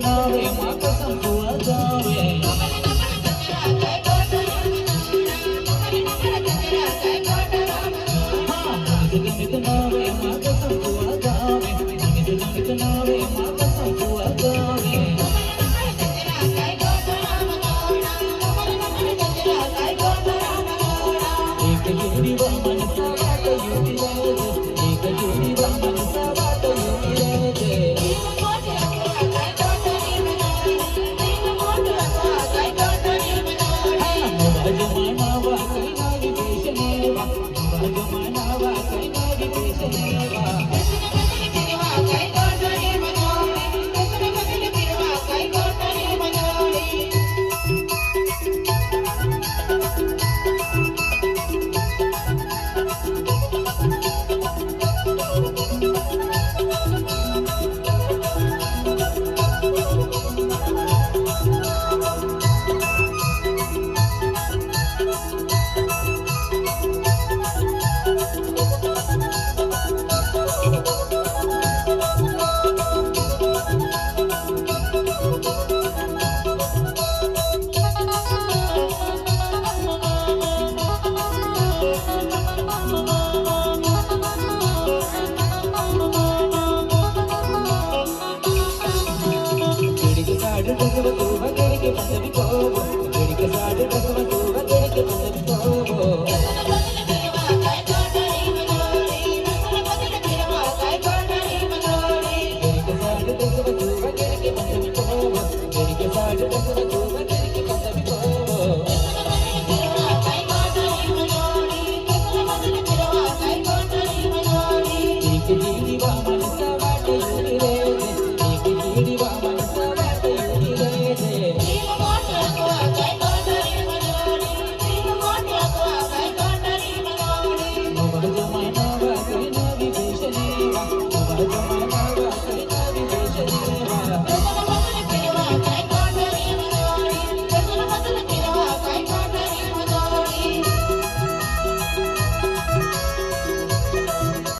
नावे माता संपुआ जावे गमित नावे माता संपुआ जावे गमित नावे माता संपुआ जावे एक जोडी वामन सावाट युती राज एक जोडी वामन सावाट युती राज भजमानावा कैनाडी पेशनेवा भजमानावा कैनाडी पेशनेवा डगव तू हगड़ के पंजबी को गड़ी के साड़ डगव